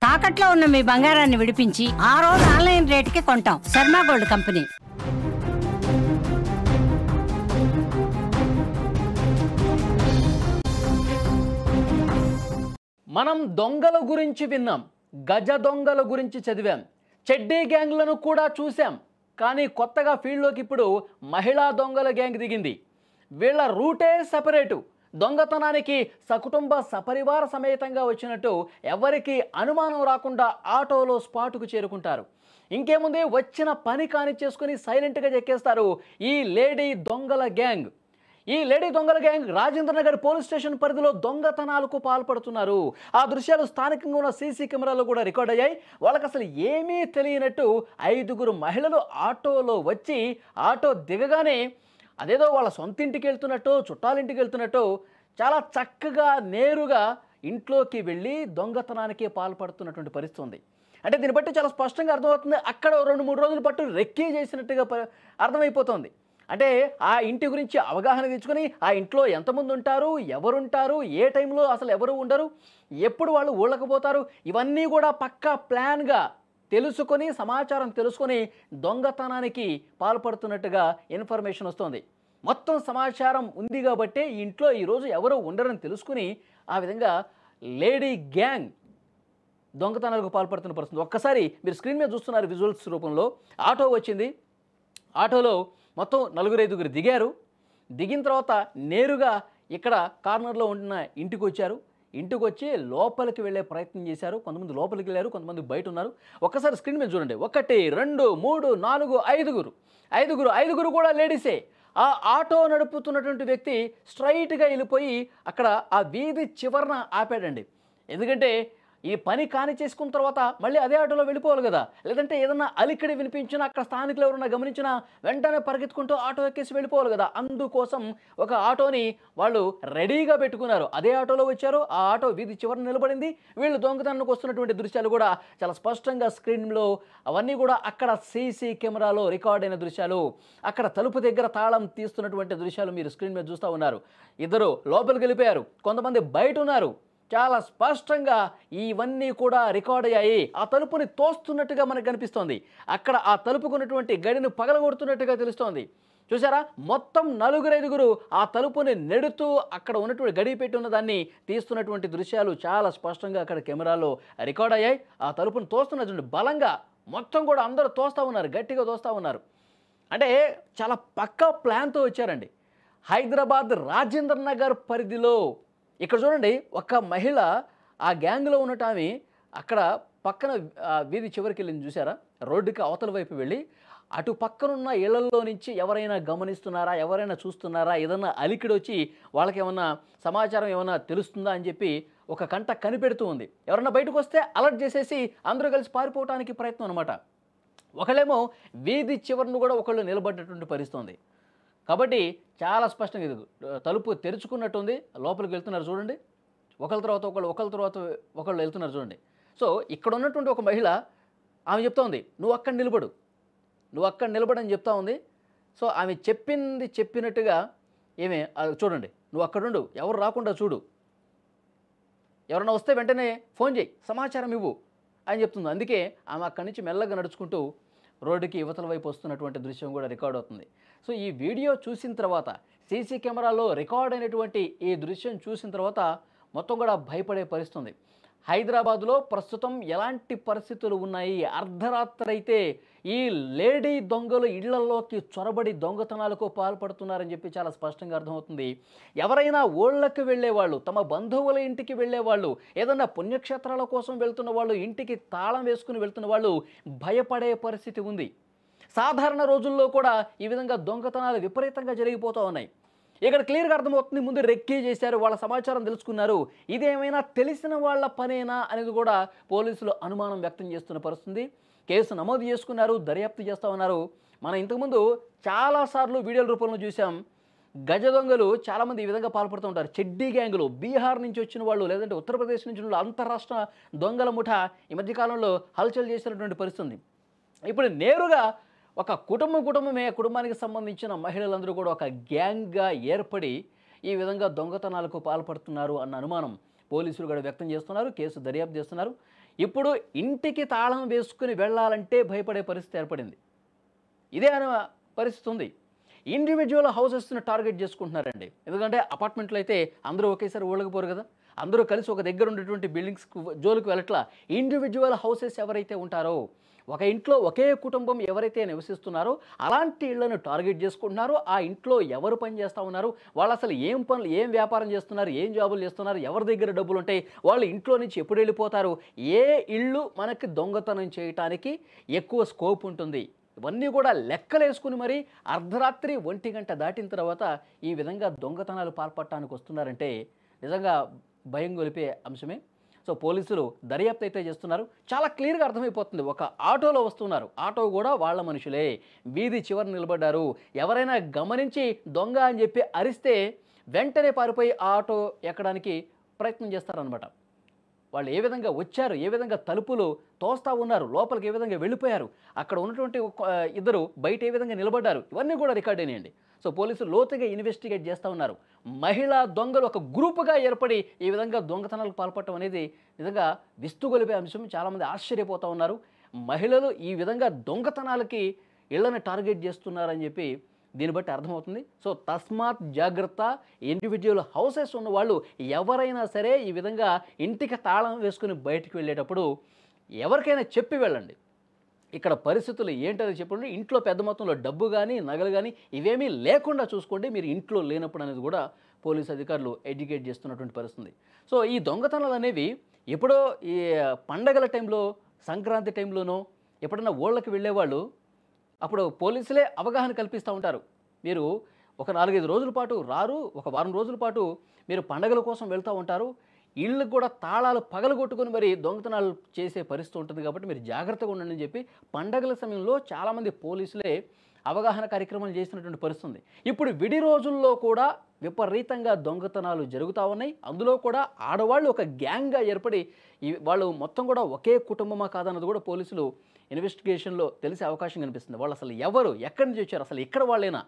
తాకట్లో ఉన్న మీ బంగారాన్ని విడిపించి ఆ రోజు ఆన్లైన్ రేటుకి కొంటాం. Sharma gold company. మనం దొంగల గురించి విన్నాం, గజ దొంగల గురించి చదివాం, చెడ్డీ గ్యాంగ్లను కూడా చూసాం. కానీ కొత్తగా ఫీల్డ్లోకి ఇప్పుడు మహిళా దొంగల గ్యాంగ్ దిగింది. వీళ్ళ రూటే సెపరేటు. దొంగతనానికి సకుటుంబ సపరివార సమేతంగా వచ్చినట్టు ఎవరికి అనుమానం రాకుండా ఆటోలో స్పాటుకు చేరుకుంటారు. ఇంకేముంది, వచ్చిన పని కాని చేసుకుని సైలెంట్గా చెక్కేస్తారు ఈ లేడీ దొంగల గ్యాంగ్. ఈ లేడీ దొంగల gang Rajendra Nagar police station పరిధిలో దొంగతనాలకు పాల్పడుతున్నారు. ఆ దృశ్యాలు స్థానికంగా ఉన్న సీసీ కెమెరాలో కూడా రికార్డ్ అయ్యాయి. వాళ్ళకి అసలు ఏమీ తెలియనట్టు 5గురు మహిళలు ఆటోలో వచ్చి ఆటో దిగగానే అదేదో వాళ్ళ సొంత ఇంటికి వెళ్తున్నట్టు, చుట్టాలింటికి వెళ్తున్నట్టు చాలా చక్కగా నేరుగా ఇంట్లోకి వెళ్ళి దొంగతనానికి పాల్పడుతున్నటువంటి పరిస్థితి ఉంది. అంటే దీన్ని బట్టి చాలా స్పష్టంగా అర్థమవుతుంది. అక్కడ 2-3 రోజుల పాటు రెక్కీ చేసినట్టుగా అర్థమైపోతుంది. అంటే ఆ ఇంటి గురించి అవగాహన తెచ్చుకొని ఆ ఇంట్లో ఎంతమంది ఉంటారు, ఎవరుంటారు, ఏ టైంలో అసలు ఎవరు ఉండరు, ఎప్పుడు వాళ్ళు ఊళ్ళకపోతారు, ఇవన్నీ కూడా పక్కా ప్లాన్గా తెలుసుకొని, సమాచారం తెలుసుకొని దొంగతనానికి పాల్పడుతున్నట్టుగా ఇన్ఫర్మేషన్ వస్తుంది. మొత్తం సమాచారం ఉంది కాబట్టి ఇంట్లో ఈరోజు ఎవరు ఉండరని తెలుసుకుని ఆ విధంగా లేడీ గ్యాంగ్ దొంగతనాలకు పాల్పడుతున్న పరిస్థితి. ఒక్కసారి మీరు స్క్రీన్ మీద చూస్తున్నారు విజువల్స్ రూపంలో. ఆటో వచ్చింది. ఆటోలో మొత్తం 4-5 దిగారు. దిగిన తర్వాత నేరుగా ఇక్కడ కార్నర్లో ఉన్న ఇంటికి వచ్చారు. ఇంటికి వచ్చి లోపలికి వెళ్ళే ప్రయత్నం చేశారు. కొంతమంది లోపలికి వెళ్ళారు, కొంతమంది బయట ఉన్నారు. ఒక్కసారి స్క్రీన్ మీద చూడండి. 1, 2, 3, 4, 5గురు కూడా లేడీసే. ఆ ఆటో నడుపుతున్నటువంటి వ్యక్తి స్ట్రైట్గా వెళ్ళిపోయి అక్కడ ఆ వీధి చివరన ఆపాడండి. ఎందుకంటే ఈ పని కాని చేసుకున్న తర్వాత మళ్ళీ అదే ఆటోలో వెళ్ళిపోవాలి కదా. లేదంటే ఏదన్నా అలికిడి వినిపించినా, అక్కడ స్థానికులు ఎవరన్నా గమనించినా వెంటనే పరిగెత్తుకుంటూ ఆటో ఎక్కేసి వెళ్ళిపోవాలి కదా. అందుకోసం ఒక ఆటోని వాళ్ళు రెడీగా పెట్టుకున్నారు. అదే ఆటోలో వచ్చారు. ఆ ఆటో వీధి చివరన నిలబడింది. వీళ్ళు దొంగతనానికి వస్తున్నటువంటి దృశ్యాలు కూడా చాలా స్పష్టంగా స్క్రీన్లో అవన్నీ కూడా అక్కడ సీసీ కెమెరాలో రికార్డ్ అయిన దృశ్యాలు. అక్కడ తలుపు దగ్గర తాళం తీస్తున్నటువంటి దృశ్యాలు మీరు స్క్రీన్ మీద చూస్తూ ఉన్నారు. ఇద్దరు లోపలికి వెళ్ళిపోయారు, కొంతమంది బయట ఉన్నారు. చాలా స్పష్టంగా ఇవన్నీ కూడా రికార్డ్ అయ్యాయి. ఆ తలుపుని తోస్తున్నట్టుగా మనకు కనిపిస్తోంది. అక్కడ ఆ తలుపుకున్నటువంటి గడిని పగలగొడుతున్నట్టుగా తెలుస్తోంది. చూసారా, మొత్తం 4-5 ఆ తలుపుని నెడుతూ అక్కడ ఉన్నటువంటి గడి పెట్టి ఉన్న దాన్ని తీస్తున్నటువంటి దృశ్యాలు చాలా స్పష్టంగా అక్కడ కెమెరాలో రికార్డ్ అయ్యాయి. ఆ తలుపుని తోస్తున్నటువంటి బలంగా మొత్తం కూడా అందరూ తోస్తూ ఉన్నారు, గట్టిగా తోస్తూ ఉన్నారు. అంటే చాలా పక్కా ప్లాన్తో వచ్చారండి. హైదరాబాద్ రాజేంద్ర నగర్ పరిధిలో ఇక్కడ చూడండి, ఒక మహిళ ఆ గ్యాంగ్లో ఉన్నట్టు ఆమె అక్కడ పక్కన వీధి చివరికి వెళ్ళింది చూసారా. రోడ్డుకి అవతల వైపు వెళ్ళి అటు పక్కనున్న ఇళ్లలో నుంచి ఎవరైనా గమనిస్తున్నారా, ఎవరైనా చూస్తున్నారా, ఏదన్నా అలికిడి వచ్చి వాళ్ళకి ఏమన్నా సమాచారం ఏమన్నా తెలుస్తుందా అని చెప్పి ఒక కంట కనిపెడుతూ ఉంది. ఎవరన్నా బయటకు వస్తే అలర్ట్ చేసేసి అందరూ కలిసి పారిపోవడానికి ప్రయత్నం అనమాట. ఒకళ్ళేమో వీధి చివరిని కూడా ఒకళ్ళు నిలబడ్డటువంటి పరిస్థితి ఉంది. కాబట్టి చాలా స్పష్టంగా ఇది తలుపు తెరుచుకున్నట్టుంది. లోపలికి వెళ్తున్నారు చూడండి. ఒకళ్ళ తర్వాత ఒకళ్ళు వెళ్తున్నారు చూడండి. సో ఇక్కడ ఉన్నటువంటి ఒక మహిళ ఆమె చెప్తా ఉంది, నువ్వు అక్కడ నిలబడని చెప్తా ఉంది. సో ఆమె చెప్పింది చెప్పినట్టుగా ఏమే చూడండి, నువ్వు అక్కడుండు, ఎవరు రాకుండా చూడు, ఎవరన్నా వస్తే వెంటనే ఫోన్ చేయి, సమాచారం ఇవ్వు అని చెప్తుంది. అందుకే ఆమె అక్కడి నుంచి మెల్లగా నడుచుకుంటూ రోడ్డుకి యువతల వైపు వస్తున్నటువంటి దృశ్యం కూడా రికార్డ్ అవుతుంది. సో ఈ వీడియో చూసిన తర్వాత, సీసీ కెమెరాలో రికార్డ్ అయినటువంటి ఈ దృశ్యం చూసిన తర్వాత మొత్తం కూడా భయపడే పరిస్థితి. హైదరాబాద్లో ప్రస్తుతం ఎలాంటి పరిస్థితులు ఉన్నాయి? అర్ధరాత్రి అయితే ఈ లేడీ దొంగలు ఇళ్లలోకి చొరబడి దొంగతనాలకు పాల్పడుతున్నారని చెప్పి చాలా స్పష్టంగా అర్థమవుతుంది. ఎవరైనా ఊళ్ళకి వెళ్ళేవాళ్ళు, తమ బంధువుల ఇంటికి వెళ్ళేవాళ్ళు, ఏదన్నా పుణ్యక్షేత్రాల కోసం వెళ్తున్న వాళ్ళు, ఇంటికి తాళం వేసుకుని వెళ్తున్న వాళ్ళు భయపడే పరిస్థితి ఉంది. సాధారణ రోజుల్లో కూడా ఈ విధంగా దొంగతనాలు విపరీతంగా జరిగిపోతూ ఉన్నాయి. ఇక్కడ క్లియర్గా అర్థమవుతుంది, ముందు రెక్కీ చేశారు, వాళ్ళ సమాచారం తెలుసుకున్నారు, ఇదేమైనా తెలిసిన వాళ్ళ పనేనా అనేది కూడా పోలీసులు అనుమానం వ్యక్తం చేస్తున్న పరిస్థితి. కేసు నమోదు చేసుకున్నారు, దర్యాప్తు చేస్తూ ఉన్నారు. మనం ఇంతకుముందు చాలాసార్లు వీడియోల రూపంలో చూసాం. గజ దొంగలు చాలామంది ఈ విధంగా పాల్పడుతూ ఉంటారు. చెడ్డీ గ్యాంగులు, బీహార్ నుంచి వచ్చిన వాళ్ళు, లేదంటే ఉత్తరప్రదేశ్ నుంచి ఉన్న అంతరాష్ట్ర దొంగల ముఠా ఈ మధ్యకాలంలో హల్చల్ చేసినటువంటి పరిస్థితి. ఇప్పుడు నేరుగా ఒక కుటుంబానికి సంబంధించిన మహిళలందరూ కూడా ఒక గ్యాంగ్గా ఏర్పడి ఈ విధంగా దొంగతనాలకు పాల్పడుతున్నారు అన్న అనుమానం పోలీసులు కూడా వ్యక్తం చేస్తున్నారు. కేసు దర్యాప్తు చేస్తున్నారు. ఇప్పుడు ఇంటికి తాళం వేసుకుని వెళ్ళాలంటే భయపడే పరిస్థితి ఏర్పడింది. ఇదే అనే పరిస్థితి ఉంది. ఇండివిజువల్ హౌసెస్ని టార్గెట్ చేసుకుంటున్నారండి. ఎందుకంటే అపార్ట్మెంట్లో అయితే అందరూ ఒకేసారి ఊళ్ళకపోరు కదా, అందరూ కలిసి ఒక దగ్గర ఉండేటువంటి బిల్డింగ్స్కి జోలికి వెళ్ళట్లా. ఇండివిజువల్ హౌసెస్ ఎవరైతే ఉంటారో, ఒక ఇంట్లో ఒకే కుటుంబం ఎవరైతే నివసిస్తున్నారో అలాంటి ఇళ్లను టార్గెట్ చేసుకుంటున్నారు. ఆ ఇంట్లో ఎవరు పని చేస్తూ ఉన్నారు, వాళ్ళు అసలు ఏం పనులు, ఏం వ్యాపారం చేస్తున్నారు, ఏం జాబులు చేస్తున్నారు, ఎవరి దగ్గర డబ్బులు ఉంటాయి, వాళ్ళు ఇంట్లో నుంచి ఎప్పుడు వెళ్ళిపోతారు, ఏ ఇళ్ళు మనకి దొంగతనం చేయటానికి ఎక్కువ స్కోప్ ఉంటుంది, ఇవన్నీ కూడా లెక్కలేసుకుని మరి అర్ధరాత్రి 1 గంట దాటిన తర్వాత ఈ విధంగా దొంగతనాలు పాల్పడటానికి వస్తున్నారంటే నిజంగా భయం గొలిపే అంశమే. సో పోలీసులు దర్యాప్తు అయితే చేస్తున్నారు. చాలా క్లియర్గా అర్థమైపోతుంది. ఒక ఆటోలో వస్తున్నారు, ఆటో కూడా వాళ్ళ మనుషులే, వీధి చివరి నిలబడ్డారు. ఎవరైనా గమనించి దొంగ అని చెప్పి అరిస్తే వెంటనే పారిపోయి ఆ ఆటో ఎక్కడానికి ప్రయత్నం చేస్తారనమాట. వాళ్ళు ఏ విధంగా వచ్చారు, ఏ విధంగా తలుపులు తోస్తూ ఉన్నారు, లోపలికి ఏ విధంగా వెళ్ళిపోయారు, అక్కడ ఉన్నటువంటి ఇద్దరు బయట ఏ విధంగా నిలబడ్డారు, ఇవన్నీ కూడా రికార్డ్ అయినాయండి. సో పోలీసులు లోతుగా ఇన్వెస్టిగేట్ చేస్తూ ఉన్నారు. మహిళా దొంగలు ఒక గ్రూపుగా ఏర్పడి ఈ విధంగా దొంగతనాలకు పాల్పడటం అనేది నిజంగా విస్తుగొలిపే అంశం. చాలామంది ఆశ్చర్యపోతూ ఉన్నారు. మహిళలు ఈ విధంగా దొంగతనాలకి ఇళ్లను టార్గెట్ చేస్తున్నారని చెప్పి దీన్ని బట్టి అర్థమవుతుంది. సో తస్మాత్ జాగ్రత్త, ఇండివిజువల్ హౌసెస్ ఉన్న వాళ్ళు ఎవరైనా సరే ఈ విధంగా ఇంటికి తాళం వేసుకుని బయటికి వెళ్ళేటప్పుడు ఎవరికైనా చెప్పి వెళ్ళండి. ఇక్కడ పరిస్థితులు ఏంటని చెప్పండి. ఇంట్లో పెద్ద మొత్తంలో డబ్బు కానీ నగలు కానీ ఇవేమీ లేకుండా చూసుకోండి, మీరు ఇంట్లో లేనప్పుడు అనేది కూడా పోలీసు అధికారులు ఎడ్యుకేట్ చేస్తున్నటువంటి పరిస్థితి. సో ఈ దొంగతనాలు అనేవి ఎప్పుడో ఈ పండగల టైంలో, సంక్రాంతి టైంలోనో ఎప్పుడన్నా ఊళ్ళకి వెళ్ళేవాళ్ళు అప్పుడు పోలీసులే అవగాహన కల్పిస్తూ ఉంటారు. మీరు ఒక 4-5 రోజుల పాటు రారు, ఒక వారం రోజుల పాటు మీరు పండగల కోసం వెళ్తూ ఉంటారు, ఇళ్ళకు కూడా తాళాలు పగలగొట్టుకుని మరి దొంగతనాలు చేసే పరిస్థితి ఉంటుంది, కాబట్టి మీరు జాగ్రత్తగా ఉండండి అని చెప్పి పండగల సమయంలో చాలామంది పోలీసులే అవగాహన కార్యక్రమాలు చేసినటువంటి పరిస్థితి. ఇప్పుడు విడి రోజుల్లో కూడా విపరీతంగా దొంగతనాలు జరుగుతూ ఉన్నాయి. అందులో కూడా ఆడవాళ్ళు ఒక గ్యాంగ్గా ఏర్పడి వాళ్ళు మొత్తం కూడా ఒకే కుటుంబమా కాదన్నది కూడా పోలీసులు ఇన్వెస్టిగేషన్లో తెలిసే అవకాశం కనిపిస్తుంది. వాళ్ళు అసలు ఎవరు, ఎక్కడి నుంచి వచ్చారు, అసలు ఇక్కడ వాళ్ళేనా,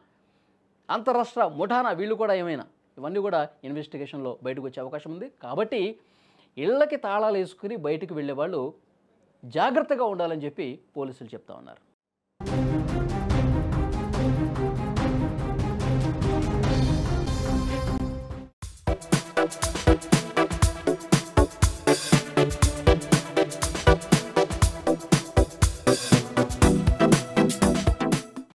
అంతరాష్ట్ర ముఠానా వీళ్ళు కూడా ఏమైనా, ఇవన్నీ కూడా ఇన్వెస్టిగేషన్లో బయటకు వచ్చే అవకాశం ఉంది. కాబట్టి ఇళ్ళకి తాళాలు వేసుకుని బయటకు వెళ్ళే వాళ్ళు జాగ్రత్తగా ఉండాలని చెప్పి పోలీసులు చెప్తా ఉన్నారు.